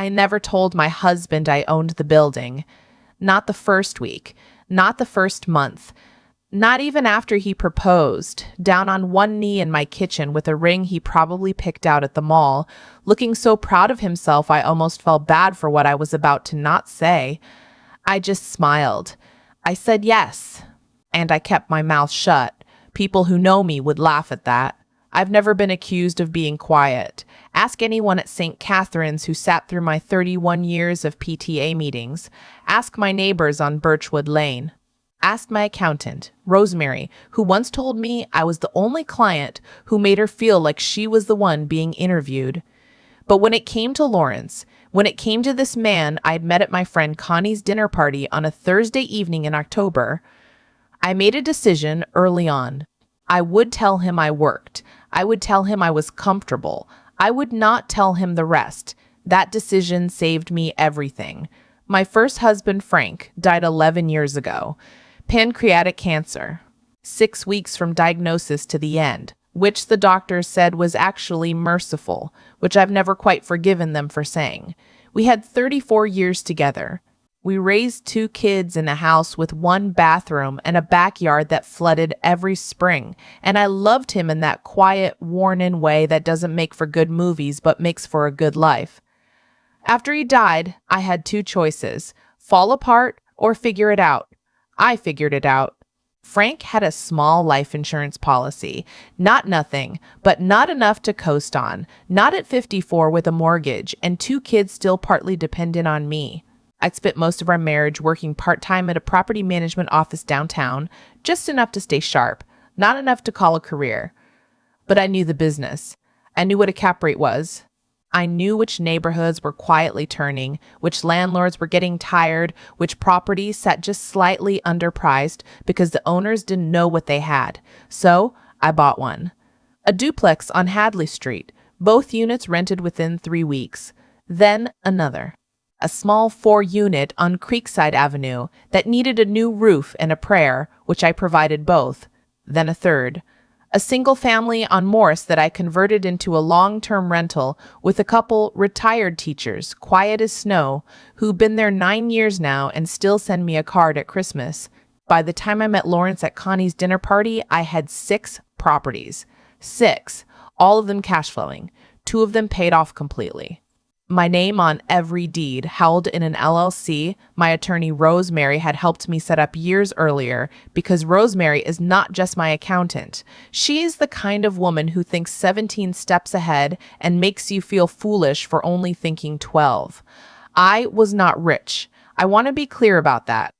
I never told my husband I owned the building. Not the first week, not the first month, not even after he proposed, down on one knee in my kitchen with a ring he probably picked out at the mall, looking so proud of himself I almost felt bad for what I was about to not say. I just smiled. I said yes, and I kept my mouth shut. People who know me would laugh at that. I've never been accused of being quiet. Ask anyone at St. Catherine's who sat through my 31 years of PTA meetings. Ask my neighbors on Birchwood Lane. Ask my accountant, Rosemary, who once told me I was the only client who made her feel like she was the one being interviewed. But when it came to Lawrence, when it came to this man I'd met at my friend Connie's dinner party on a Thursday evening in October, I made a decision early on. I would tell him I worked. I would tell him I was comfortable. I would not tell him the rest. That decision saved me everything. My first husband, Frank, died 11 years ago. Pancreatic cancer. 6 weeks from diagnosis to the end, which the doctors said was actually merciful, which I've never quite forgiven them for saying. We had 34 years together. We raised 2 kids in a house with 1 bathroom and a backyard that flooded every spring, and I loved him in that quiet, worn-in way that doesn't make for good movies but makes for a good life. After he died, I had 2 choices: fall apart or figure it out. I figured it out. Frank had a small life insurance policy. Not nothing, but not enough to coast on. Not at 54 with a mortgage and 2 kids still partly dependent on me. I'd spent most of our marriage working part-time at a property management office downtown, just enough to stay sharp, not enough to call a career. But I knew the business. I knew what a cap rate was. I knew which neighborhoods were quietly turning, which landlords were getting tired, which properties sat just slightly underpriced because the owners didn't know what they had. So I bought one. A duplex on Hadley Street, both units rented within 3 weeks. Then another. A small 4-unit on Creekside Avenue that needed a new roof and a prayer, which I provided both. Then a third. A single family on Morris that I converted into a long-term rental with a couple retired teachers, quiet as snow, who've been there 9 years now and still send me a card at Christmas. By the time I met Lawrence at Connie's dinner party, I had 6 properties. 6, all of them cash flowing. 2 of them paid off completely. My name on every deed, held in an LLC, my attorney Rosemary had helped me set up years earlier, because Rosemary is not just my accountant. She is the kind of woman who thinks 17 steps ahead and makes you feel foolish for only thinking 12. I was not rich. I want to be clear about that.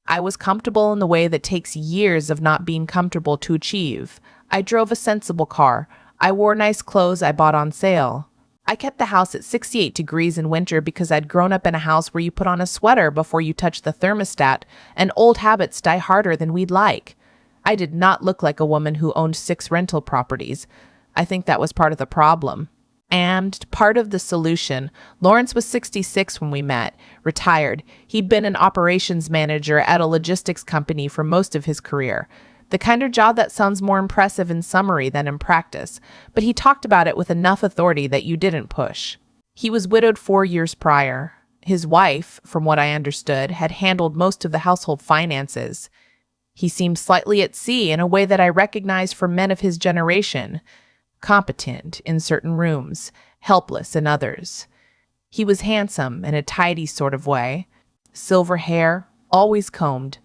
I was comfortable in the way that takes years of not being comfortable to achieve. I drove a sensible car. I wore nice clothes I bought on sale. I kept the house at 68 degrees in winter because I'd grown up in a house where you put on a sweater before you touch the thermostat, and old habits die harder than we'd like. I did not look like a woman who owned 6 rental properties. I think that was part of the problem. And part of the solution. Lawrence was 66 when we met, retired. He'd been an operations manager at a logistics company for most of his career. The kind of job that sounds more impressive in summary than in practice, but he talked about it with enough authority that you didn't push. He was widowed 4 years prior. His wife, from what I understood, had handled most of the household finances. He seemed slightly at sea in a way that I recognized for men of his generation. Competent in certain rooms, helpless in others. He was handsome in a tidy sort of way. Silver hair, always combed.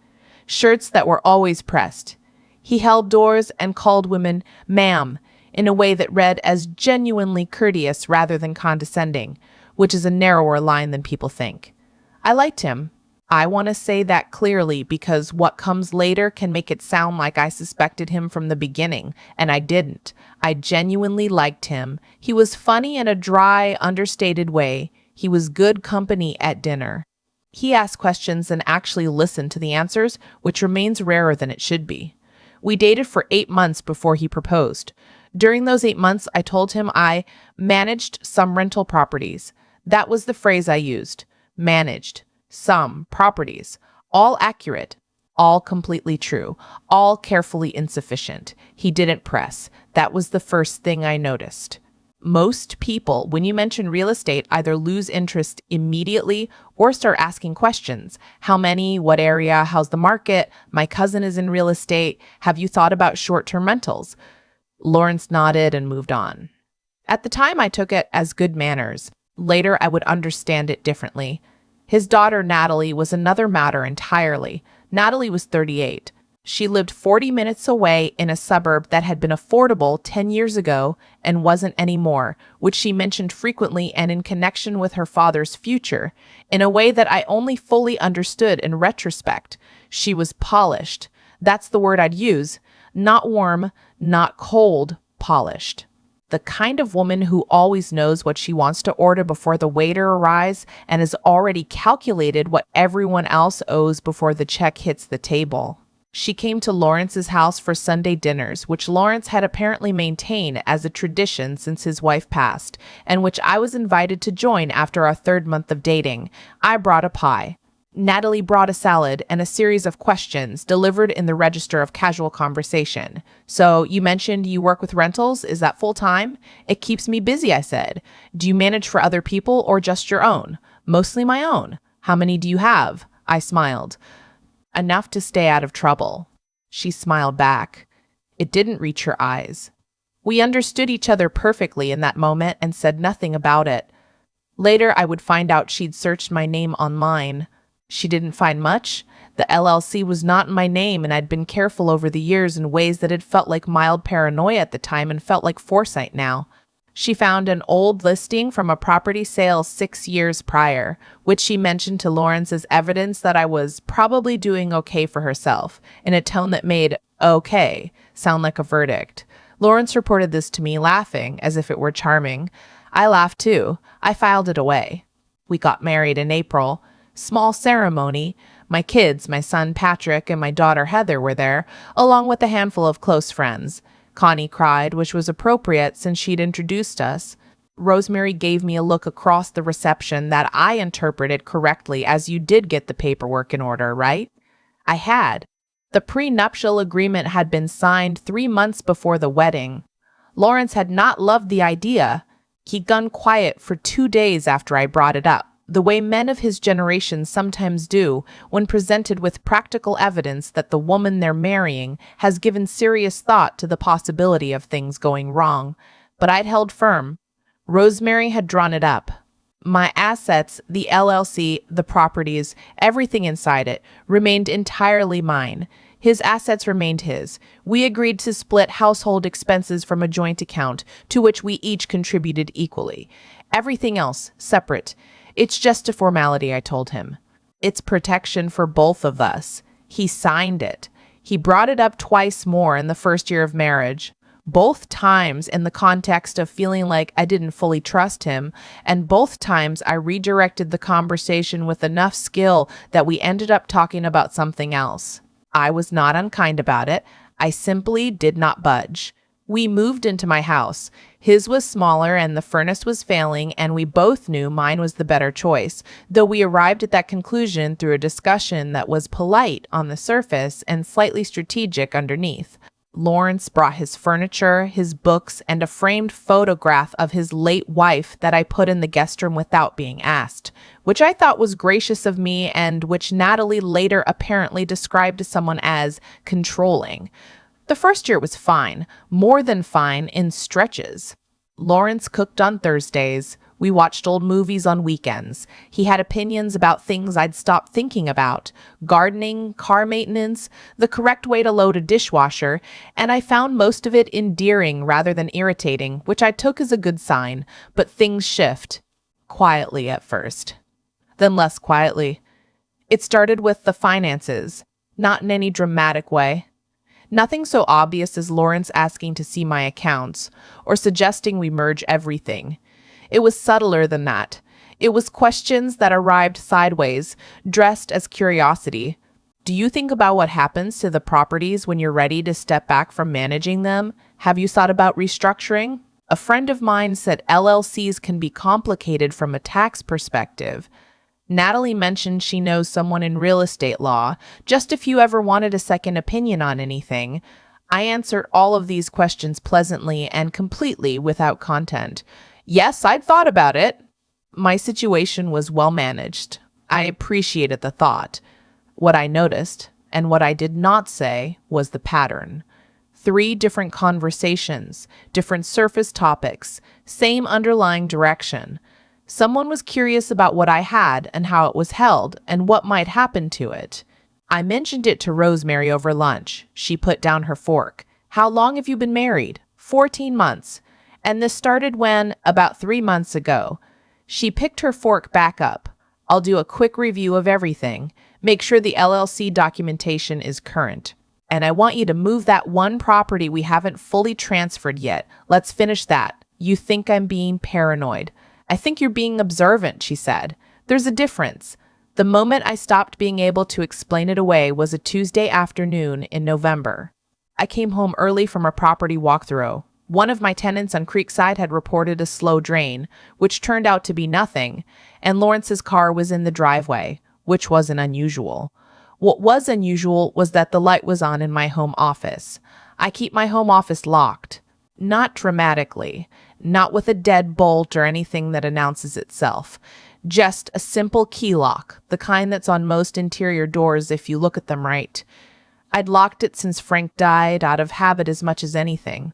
Shirts that were always pressed. He held doors and called women ma'am in a way that read as genuinely courteous rather than condescending, which is a narrower line than people think. I liked him. I want to say that clearly because what comes later can make it sound like I suspected him from the beginning, and I didn't. I genuinely liked him. He was funny in a dry, understated way. He was good company at dinner. He asked questions and actually listened to the answers, which remains rarer than it should be. We dated for 8 months before he proposed. During those 8 months, I told him I managed some rental properties. That was the phrase I used. Managed. Some properties. All accurate. All completely true. All carefully insufficient. He didn't press. That was the first thing I noticed. Most people, when you mention real estate, either lose interest immediately or start asking questions. How many? What area? How's the market? My cousin is in real estate. Have you thought about short-term rentals? Lawrence nodded and moved on. At the time, I took it as good manners. Later, I would understand it differently. His daughter, Natalie, was another matter entirely. Natalie was 38. She lived 40 minutes away in a suburb that had been affordable 10 years ago and wasn't anymore, which she mentioned frequently and in connection with her father's future, in a way that I only fully understood in retrospect. She was polished. That's the word I'd use. Not warm, not cold, polished. The kind of woman who always knows what she wants to order before the waiter arrives and has already calculated what everyone else owes before the check hits the table. She came to Lawrence's house for Sunday dinners, which Lawrence had apparently maintained as a tradition since his wife passed, and which I was invited to join after our third month of dating. I brought a pie. Natalie brought a salad and a series of questions delivered in the register of casual conversation. So, you mentioned you work with rentals. Is that full-time? It keeps me busy, I said. Do you manage for other people or just your own? Mostly my own. How many do you have? I smiled. Enough to stay out of trouble. She smiled back. It didn't reach her eyes. We understood each other perfectly in that moment and said nothing about it. Later, I would find out she'd searched my name online. She didn't find much. The LLC was not in my name, and I'd been careful over the years in ways that had felt like mild paranoia at the time and felt like foresight now. She found an old listing from a property sale 6 years prior, which she mentioned to Lawrence as evidence that I was probably doing okay for herself, in a tone that made okay sound like a verdict. Lawrence reported this to me, laughing, as if it were charming. I laughed too. I filed it away. We got married in April. Small ceremony. My kids, my son Patrick and my daughter Heather were there, along with a handful of close friends. Connie cried, which was appropriate since she'd introduced us. Rosemary gave me a look across the reception that I interpreted correctly as you did get the paperwork in order, right? I had. The prenuptial agreement had been signed 3 months before the wedding. Lawrence had not loved the idea. He'd gone quiet for 2 days after I brought it up, the way men of his generation sometimes do when presented with practical evidence that the woman they're marrying has given serious thought to the possibility of things going wrong. But I'd held firm. Rosemary had drawn it up. My assets, the LLC, the properties, everything inside it, remained entirely mine. His assets remained his. We agreed to split household expenses from a joint account, to which we each contributed equally. Everything else, separate. It's just a formality, I told him. It's protection for both of us. He signed it. He brought it up twice more in the first year of marriage, both times in the context of feeling like I didn't fully trust him, and both times I redirected the conversation with enough skill that we ended up talking about something else. I was not unkind about it. I simply did not budge. We moved into my house. His was smaller and the furnace was failing, and we both knew mine was the better choice, though we arrived at that conclusion through a discussion that was polite on the surface and slightly strategic underneath. Lawrence brought his furniture, his books, and a framed photograph of his late wife that I put in the guest room without being asked, which I thought was gracious of me and which Natalie later apparently described to someone as controlling. The first year was fine, more than fine in stretches. Lawrence cooked on Thursdays. We watched old movies on weekends. He had opinions about things I'd stopped thinking about, gardening, car maintenance, the correct way to load a dishwasher, and I found most of it endearing rather than irritating, which I took as a good sign. But things shift. Quietly at first. Then less quietly. It started with the finances, not in any dramatic way. Nothing so obvious as Lawrence asking to see my accounts or suggesting we merge everything. It was subtler than that. It was questions that arrived sideways, dressed as curiosity. Do you think about what happens to the properties when you're ready to step back from managing them? Have you thought about restructuring? A friend of mine said LLCs can be complicated from a tax perspective. Natalie mentioned she knows someone in real estate law, just if you ever wanted a second opinion on anything. I answered all of these questions pleasantly and completely without content. Yes, I'd thought about it. My situation was well managed. I appreciated the thought. What I noticed, and what I did not say, was the pattern. 3 different conversations, different surface topics, same underlying direction. Someone was curious about what I had and how it was held and what might happen to it. I mentioned it to Rosemary over lunch. She put down her fork. How long have you been married? 14 months. And this started when? About 3 months ago. She picked her fork back up. I'll do a quick review of everything. Make sure the LLC documentation is current. And I want you to move that one property we haven't fully transferred yet. Let's finish that. You think I'm being paranoid. I think you're being observant, she said. There's a difference. The moment I stopped being able to explain it away was a Tuesday afternoon in November. I came home early from a property walkthrough. One of my tenants on Creekside had reported a slow drain, which turned out to be nothing, and Lawrence's car was in the driveway, which wasn't unusual. What was unusual was that the light was on in my home office. I keep my home office locked. Not dramatically, not with a dead bolt or anything that announces itself. Just a simple key lock, the kind that's on most interior doors if you look at them right. I'd locked it since Frank died, out of habit as much as anything.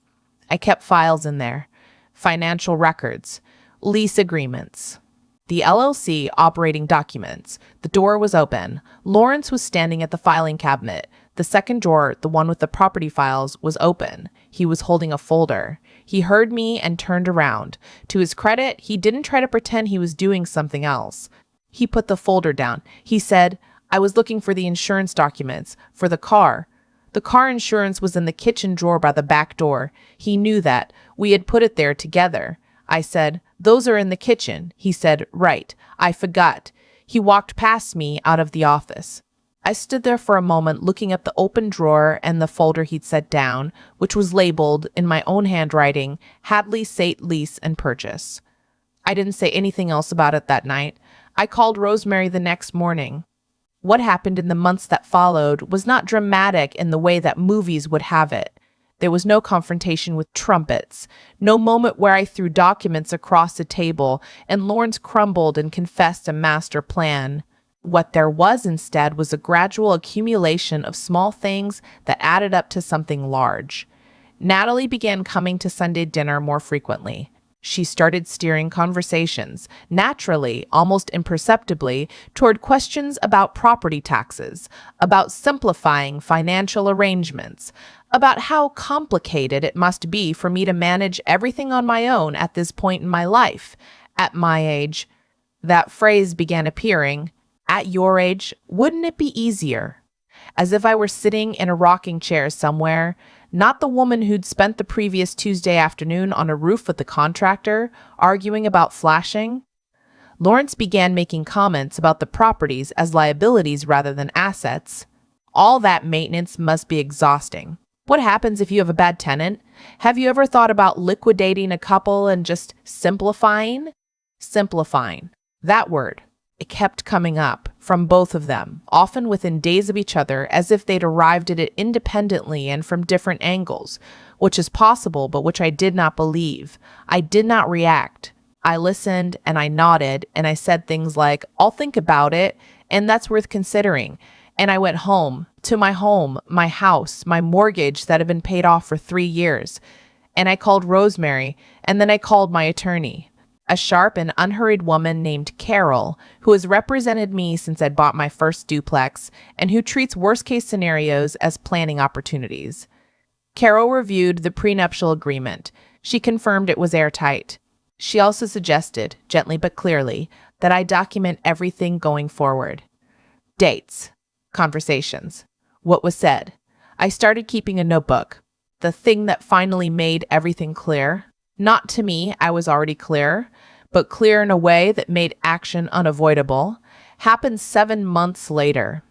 I kept files in there, financial records, lease agreements, the LLC operating documents. The door was open. Lawrence was standing at the filing cabinet. The second drawer, the one with the property files, was open. He was holding a folder. He heard me and turned around. To his credit, he didn't try to pretend he was doing something else. He put the folder down. He said, I was looking for the insurance documents for the car. The car insurance was in the kitchen drawer by the back door. He knew that. We had put it there together. I said, those are in the kitchen. He said, right. I forgot. He walked past me out of the office. I stood there for a moment looking at the open drawer and the folder he'd set down, which was labeled, in my own handwriting, Hadley Sate Lease and Purchase. I didn't say anything else about it that night. I called Rosemary the next morning. What happened in the months that followed was not dramatic in the way that movies would have it. There was no confrontation with trumpets, no moment where I threw documents across the table and Lawrence crumbled and confessed a master plan. What there was instead was a gradual accumulation of small things that added up to something large. Natalie began coming to Sunday dinner more frequently. She started steering conversations, naturally, almost imperceptibly, toward questions about property taxes, about simplifying financial arrangements, about how complicated it must be for me to manage everything on my own at this point in my life. At my age, that phrase began appearing. At your age, wouldn't it be easier? As if I were sitting in a rocking chair somewhere, not the woman who'd spent the previous Tuesday afternoon on a roof with the contractor, arguing about flashing. Lawrence began making comments about the properties as liabilities rather than assets. All that maintenance must be exhausting. What happens if you have a bad tenant? Have you ever thought about liquidating a couple and just simplifying? Simplifying. That word. It kept coming up from both of them, often within days of each other, as if they'd arrived at it independently and from different angles, which is possible, but which I did not believe. I did not react. I listened and I nodded and I said things like, I'll think about it, and that's worth considering. And I went home, to my home, my house, my mortgage that had been paid off for 3 years. And I called Rosemary, and then I called my attorney. A sharp and unhurried woman named Carol, who has represented me since I'd bought my first duplex and who treats worst-case scenarios as planning opportunities. Carol reviewed the prenuptial agreement. She confirmed it was airtight. She also suggested, gently but clearly, that I document everything going forward. Dates. Conversations. What was said. I started keeping a notebook. The thing that finally made everything clear. Not to me, I was already clear, but clear in a way that made action unavoidable, happened 7 months later.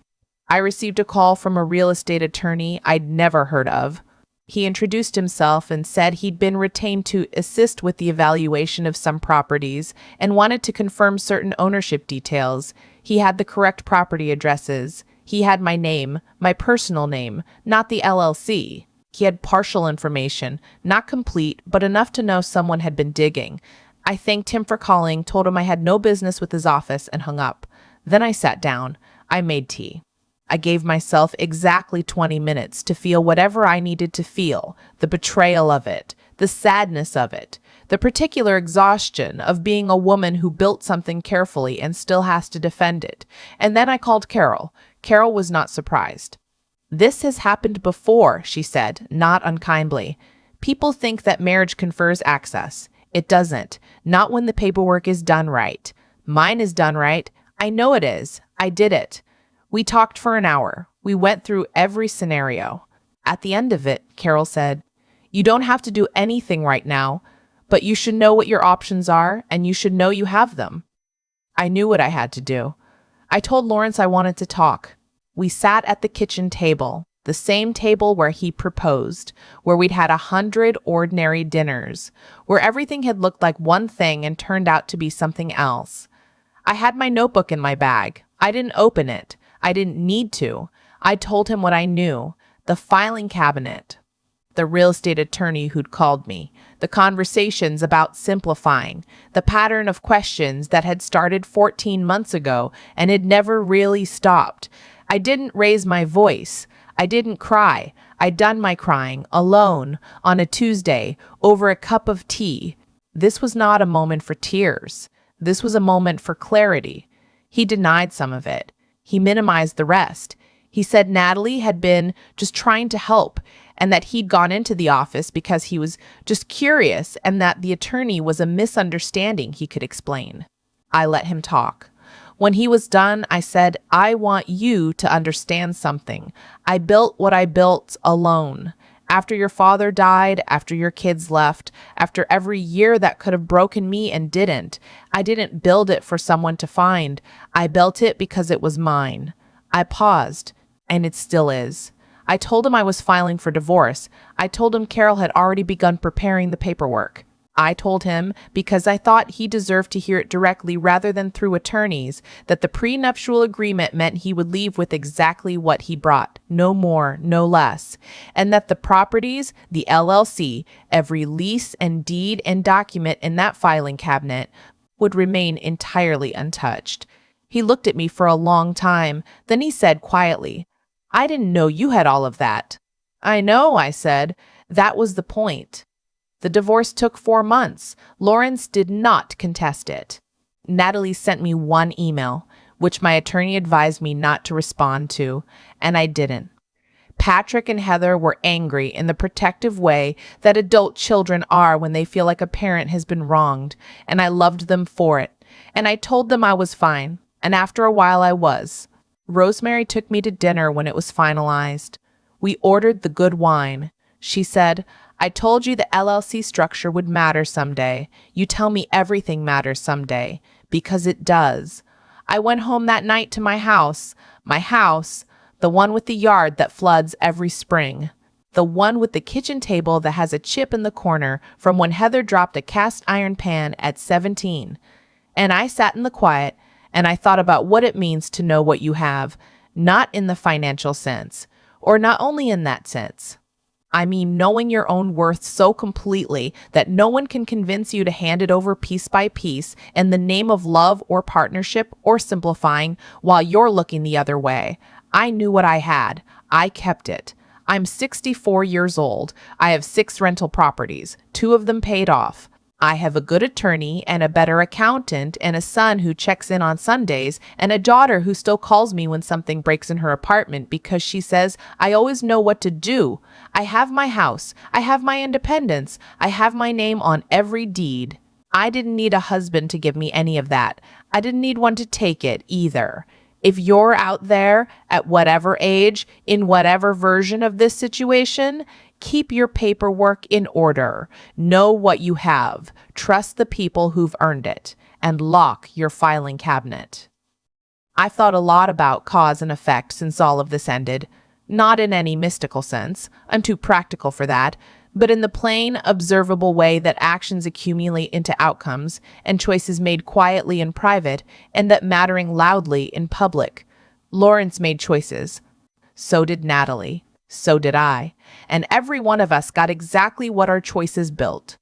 I received a call from a real estate attorney I'd never heard of. He introduced himself and said he'd been retained to assist with the evaluation of some properties and wanted to confirm certain ownership details. He had the correct property addresses. He had my name, my personal name, not the LLC. He had partial information, not complete, but enough to know someone had been digging. I thanked him for calling, told him I had no business with his office, and hung up. Then I sat down. I made tea. I gave myself exactly 20 minutes to feel whatever I needed to feel, the betrayal of it, the sadness of it, the particular exhaustion of being a woman who built something carefully and still has to defend it. And then I called Carol. Carol was not surprised. "This has happened before," she said, not unkindly. "People think that marriage confers access. It doesn't, not when the paperwork is done right. Mine is done right. I know it is. I did it." We talked for an hour. We went through every scenario. At the end of it, Carol said, "You don't have to do anything right now, but you should know what your options are, and you should know you have them." I knew what I had to do. I told Lawrence I wanted to talk. We sat at the kitchen table, the same table where he proposed, where we'd had 100 ordinary dinners, where everything had looked like one thing and turned out to be something else. I had my notebook in my bag. I didn't open it. I didn't need to. I told him what I knew, the filing cabinet, the real estate attorney who'd called me, the conversations about simplifying, the pattern of questions that had started 14 months ago and had never really stopped. I didn't raise my voice. I didn't cry. I'd done my crying, alone, on a Tuesday, over a cup of tea. This was not a moment for tears. This was a moment for clarity. He denied some of it. He minimized the rest. He said Natalie had been just trying to help and that he'd gone into the office because he was just curious and that the attorney was a misunderstanding he could explain. I let him talk. When he was done, I said, "I want you to understand something. I built what I built alone. After your father died, after your kids left, after every year that could have broken me and didn't, I didn't build it for someone to find. I built it because it was mine." I paused, and it still is. I told him I was filing for divorce. I told him Carol had already begun preparing the paperwork. I told him, because I thought he deserved to hear it directly rather than through attorneys, that the prenuptial agreement meant he would leave with exactly what he brought, no more, no less, and that the properties, the LLC, every lease and deed and document in that filing cabinet would remain entirely untouched. He looked at me for a long time, then he said quietly, "I didn't know you had all of that." "I know," I said. "That was the point." The divorce took 4 months. Lawrence did not contest it. Natalie sent me one email, which my attorney advised me not to respond to, and I didn't. Patrick and Heather were angry in the protective way that adult children are when they feel like a parent has been wronged, and I loved them for it. And I told them I was fine, and after a while I was. Rosemary took me to dinner when it was finalized. We ordered the good wine. She said, "I told you the LLC structure would matter someday. You tell me everything matters someday, because it does." I went home that night to my house, the one with the yard that floods every spring, the one with the kitchen table that has a chip in the corner from when Heather dropped a cast iron pan at 17. And I sat in the quiet and I thought about what it means to know what you have, not in the financial sense, or not only in that sense. I mean, knowing your own worth so completely that no one can convince you to hand it over piece by piece in the name of love or partnership or simplifying while you're looking the other way. I knew what I had. I kept it. I'm 64 years old. I have 6 rental properties, 2 of them paid off. I have a good attorney and a better accountant and a son who checks in on Sundays and a daughter who still calls me when something breaks in her apartment because she says I always know what to do. I have my house. I have my independence. I have my name on every deed. I didn't need a husband to give me any of that. I didn't need one to take it either. If you're out there at whatever age, in whatever version of this situation, keep your paperwork in order. Know what you have. Trust the people who've earned it. And lock your filing cabinet. I've thought a lot about cause and effect since all of this ended. Not in any mystical sense. I'm too practical for that. But in the plain, observable way that actions accumulate into outcomes and choices made quietly in private and that mattering loudly in public. Lawrence made choices. So did Natalie. So did I. And every one of us got exactly what our choices built.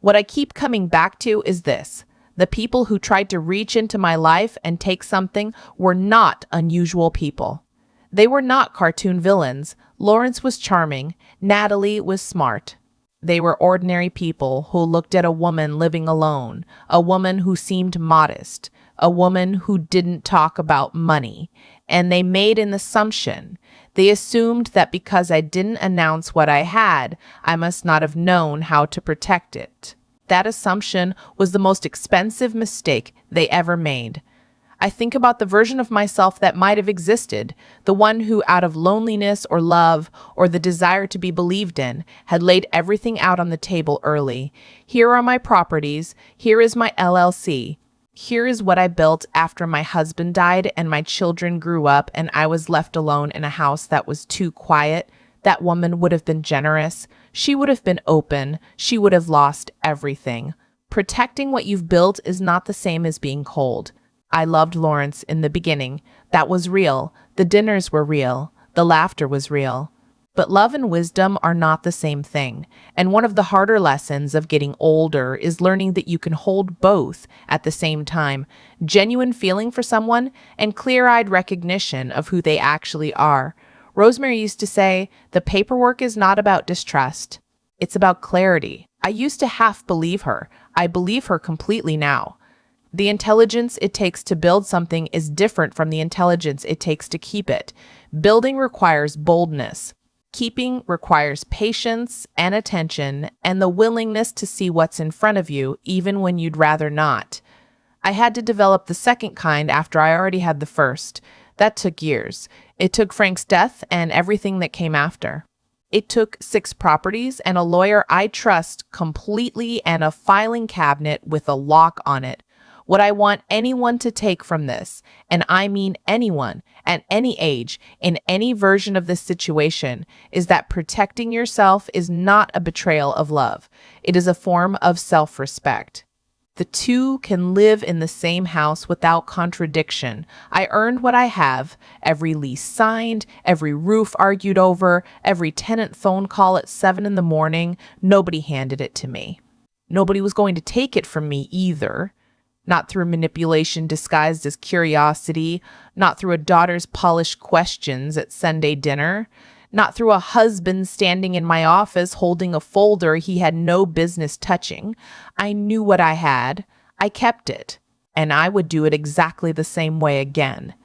What I keep coming back to is this. The people who tried to reach into my life and take something were not unusual people. They were not cartoon villains. Lawrence was charming. Natalie was smart. They were ordinary people who looked at a woman living alone, a woman who seemed modest, a woman who didn't talk about money, and they made an assumption. They assumed that because I didn't announce what I had, I must not have known how to protect it. That assumption was the most expensive mistake they ever made. I think about the version of myself that might have existed, the one who, out of loneliness or love or the desire to be believed in, had laid everything out on the table early. Here are my properties. Here is my LLC. Here is what I built after my husband died and my children grew up and I was left alone in a house that was too quiet. That woman would have been generous. She would have been open. She would have lost everything. Protecting what you've built is not the same as being cold. I loved Lawrence in the beginning. That was real. The dinners were real. The laughter was real. But love and wisdom are not the same thing. And one of the harder lessons of getting older is learning that you can hold both at the same time. Genuine feeling for someone and clear-eyed recognition of who they actually are. Rosemary used to say, the paperwork is not about distrust. It's about clarity. I used to half believe her. I believe her completely now. The intelligence it takes to build something is different from the intelligence it takes to keep it. Building requires boldness. Keeping requires patience and attention and the willingness to see what's in front of you, even when you'd rather not. I had to develop the second kind after I already had the first. That took years. It took Frank's death and everything that came after. It took 6 properties and a lawyer I trust completely and a filing cabinet with a lock on it. What I want anyone to take from this, and I mean anyone, at any age, in any version of this situation, is that protecting yourself is not a betrayal of love. It is a form of self-respect. The two can live in the same house without contradiction. I earned what I have, every lease signed, every roof argued over, every tenant phone call at 7 in the morning. Nobody handed it to me. Nobody was going to take it from me either. Not through manipulation disguised as curiosity, not through a daughter's polished questions at Sunday dinner, not through a husband standing in my office holding a folder he had no business touching. I knew what I had. I kept it, and I would do it exactly the same way again.